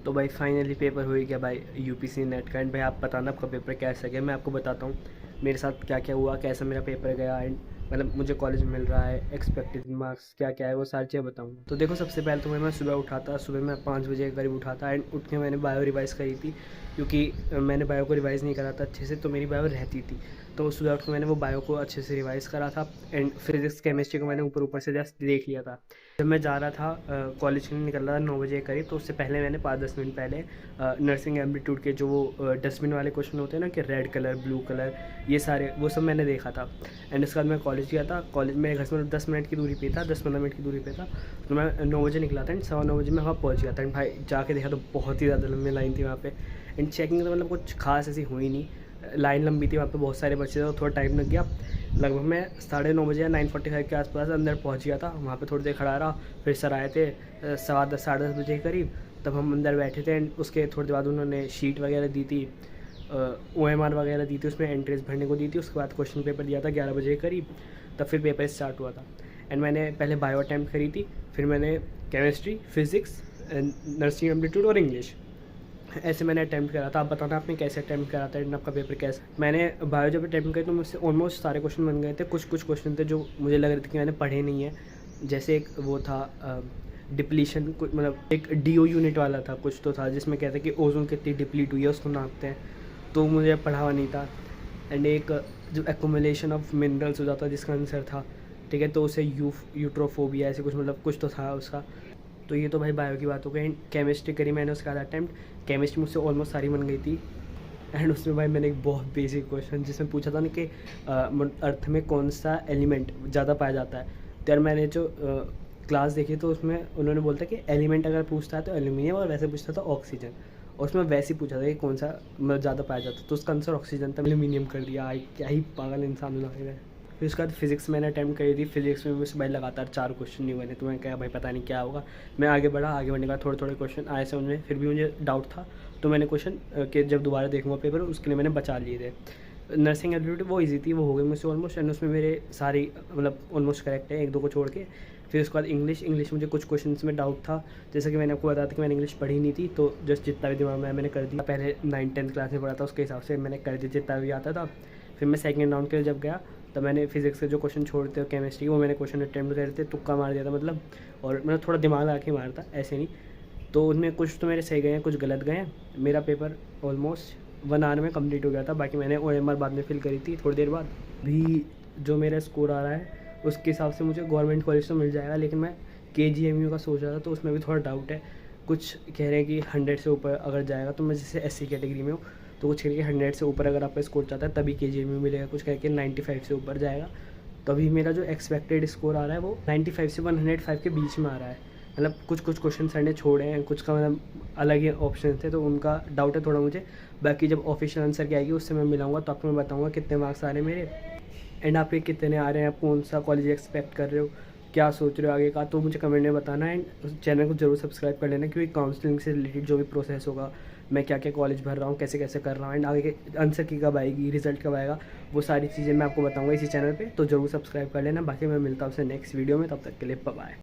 तो भाई finally paper हो ही गया भाई यूपीसी नेट का। एंड भाई आप बताना आपका पेपर कैसा गया, मैं आपको बताता हूँ मेरे साथ क्या क्या हुआ, कैसा मेरा पेपर गया। एंड मतलब मुझे कॉलेज मिल रहा है, एक्सपेक्टेड मार्क्स क्या क्या है, वो सारी चीज़ें बताऊँगा। तो देखो सबसे पहले तो मैं सुबह उठा था, सुबह मैं 5 बजे के करीब उठा था। एंड उठ के मैंने बायो रिवाइज़ करी थी, क्योंकि मैंने बायो को रिवाइज़ नहीं करा था अच्छे से, तो मेरी बायो रहती थी। तो सुबह उठ के मैंने वो बायो को अच्छे से रिवाइज़ करा था। एंड फिजिक्स केमिस्ट्री को मैंने ऊपर ऊपर से जस्ट देख लिया था। जब मैं जा रहा था कॉलेज के लिए, निकल रहा था 9 बजे के करीब, तो उससे पहले मैंने 5-10 मिनट पहले नर्सिंग एम्पलीट्यूड के जो वो डस्टबिन वाले क्वेश्चन होते हैं ना, कि रेड कलर, ब्लू कलर, ये सारे वो सब मैंने देखा था। एंड उसके बाद मैं कॉलेज गया था। कॉलेज मेरे घर से मतलब 10 मिनट की दूरी पे था, 10-15 मिनट की दूरी पे था। तो मैं 9 बजे निकला था। एंड 9:15 बजे मैं वहाँ पहुँच गया था। एंड भाई जाके देखा तो बहुत ही ज़्यादा लंबी लाइन थी वहाँ पे। एंड चेकिंग तो मतलब कुछ खास ऐसी हुई नहीं, लाइन लंबी थी वहाँ पे, बहुत सारे बच्चे थे, तो थोड़ा टाइम लग गया। लगभग मैं 9:30 बजे या 9:45 के आसपास अंदर पहुँच गया था। वहाँ पे थोड़ी देर खड़ा रहा, फिर सर आए थे 10:15 10:30 बजे के करीब, तब हम अंदर बैठे थे। एंड उसके थोड़ी देर बाद उन्होंने शीट वगैरह दी थी, OMR वगैरह दी थी, उसमें एंट्रीज भरने को दी थी। उसके बाद क्वेश्चन पेपर दिया था 11 बजे के करीब, तब फिर पेपर स्टार्ट हुआ था। एंड मैंने पहले बायो अटैम्प्ट करी थी, फिर मैंने केमिस्ट्री, फिज़िक्स, नर्सिंग एप्टीट्यूड और इंग्लिश, ऐसे मैंने अटैम्प्ट करा था। आप बताना आपने कैसे अटैम्प्ट करा था एंड आपका पेपर कैसा। मैंने बायो जब अटैम्प्ट किया तो मुझसे ऑलमोस्ट सारे क्वेश्चन बन गए थे। कुछ कुछ क्वेश्चन थे जो मुझे लग रहे थे कि मैंने पढ़े नहीं है। जैसे एक वो था डिप्लीशन, मतलब एक DO यूनिट वाला था, कुछ तो था जिसमें कहते हैं कि ओजोन कितनी डिप्लीट हुई है उसको नापते हैं, तो मुझे पढ़ा हुआ नहीं था। एंड एक जो एक्यूमुलेशन ऑफ मिनरल्स हो जाता है जिसका आंसर था, ठीक है, तो उसे यूट्रोफोबिया ऐसे कुछ, मतलब कुछ तो था उसका। तो ये तो भाई बायो की बात हो गई। केमिस्ट्री करी मैंने, उसका अटैम्प्ट केमिस्ट्री मुझसे ऑलमोस्ट सारी बन गई थी। एंड उसमें भाई मैंने एक बहुत बेसिक क्वेश्चन जिसमें पूछा था ना कि अर्थ में कौन सा एलिमेंट ज़्यादा पाया जाता है। तो यार मैंने जो क्लास देखी तो उसमें उन्होंने बोलता कि एलिमेंट अगर पूछता है तो एल्यूमिनियम, और वैसे पूछता था ऑक्सीजन। और उसमें वैसे ही पूछा था कि कौन सा मतलब ज़्यादा पाया जाता है, तो उसका आंसर ऑक्सीजन था। एल्यूमिनियम कर दिया। आई क्या ही पागल इंसान लग रहा है। फिर उसके बाद फिज़िक्स मैंने अटैम्प्ट करी थी। फिज़िक्स में मुझसे भाई लगातार 4 क्वेश्चन नहीं बने, तो मैं कहा भाई पता नहीं क्या होगा। मैं आगे बढ़ा, आगे बढ़ने के बाद थोड़े थोड़े क्वेश्चन आए समझ में, फिर भी मुझे डाउट था। तो मैंने क्वेश्चन के जब दोबारा देखूँगा पेपर, उसके लिए मैंने बचा लिए थे। नर्सिंग एप्टीट्यूड वो ईजी थी, वो हो गई मुझसे ऑलमोस्ट। एंड उसमें मेरे सारी मतलब ऑलमोस्ट करेक्ट है, 1-2 को छोड़ के। फिर उसके बाद इंग्लिश मुझे कुछ क्वेश्चन में डाउट था। जैसे कि मैंने आपको बताया था कि मैंने इंग्लिश पढ़ी नहीं थी, तो जस्ट जितना भी दिमाग में मैंने कर दिया। पहले 9th-10th क्लास में पढ़ा था, उसके हिसाब से मैंने कर दिया जितना भी आता था। फिर मैं सेकेंड राउंड के लिए जब गया, तब मैंने फिज़िक्स के जो क्वेश्चन छोड़ते हो केमिस्ट्री, वो मैंने क्वेश्चन अटैम्प्ट करे थे, तुक्का मार दिया था मतलब। और मतलब थोड़ा दिमाग लगा के मारता, ऐसे नहीं। तो उनमें कुछ तो मेरे सही गए हैं, कुछ गलत गए हैं। मेरा पेपर ऑलमोस्ट 1 आवर में कंप्लीट हो गया था। बाकी मैंने OMR बाद में फिल करी थी थोड़ी देर बाद। भी जो मेरा स्कोर आ रहा है उसके हिसाब से मुझे गवर्नमेंट कॉलेज तो मिल जाएगा, लेकिन मैं KGMU का सोच रहा था, तो उसमें भी थोड़ा डाउट है। कुछ कह रहे हैं कि 100 से ऊपर अगर जाएगा, तो मैं जैसे SC कैटेगरी में हूँ, तो कुछ कह रहे हैं कि 100 से ऊपर अगर आपका स्कोर चाहता है तभी KGMU मिलेगा। कुछ कह के 95 से ऊपर जाएगा। तो अभी मेरा जो एक्सपेक्टेड स्कोर आ रहा है वो 95 से 105 के बीच में आ रहा है। मतलब कुछ कुछ क्वेश्चन सर ने छोड़े हैं, कुछ का मतलब अलग ही ऑप्शन थे, तो उनका डाउट है थोड़ा मुझे। बाकी जब ऑफिशियल आंसर क्या आएगी उससे मैं मिलाऊंगा, तो आपको मैं बताऊंगा कितने मार्क्स आ रहे हैं मेरे, एंड आपके कितने आ रहे हैं, आप कौन सा कॉलेज एक्सपेक्ट कर रहे हो, क्या सोच रहे हो आगे का, तो मुझे कमेंट में बताना। एंड चैनल को जरूर सब्सक्राइब कर लेना, क्योंकि काउंसलिंग से रिलेटेड जो भी प्रोसेस होगा, मैं क्या क्या कॉलेज भर रहा हूँ, कैसे कैसे कर रहा हूँ, एंड आगे के आंसर की कब आएगी, रिजल्ट कब आएगा, वो सारी चीज़ें मैं आपको बताऊँगा इसी चैनल पर। तो जरूर सब्सक्राइब कर लेना। बाकी मैं मिलता हूँ आपसे नेक्स्ट वीडियो में, तब तक के लिए बाय बाय।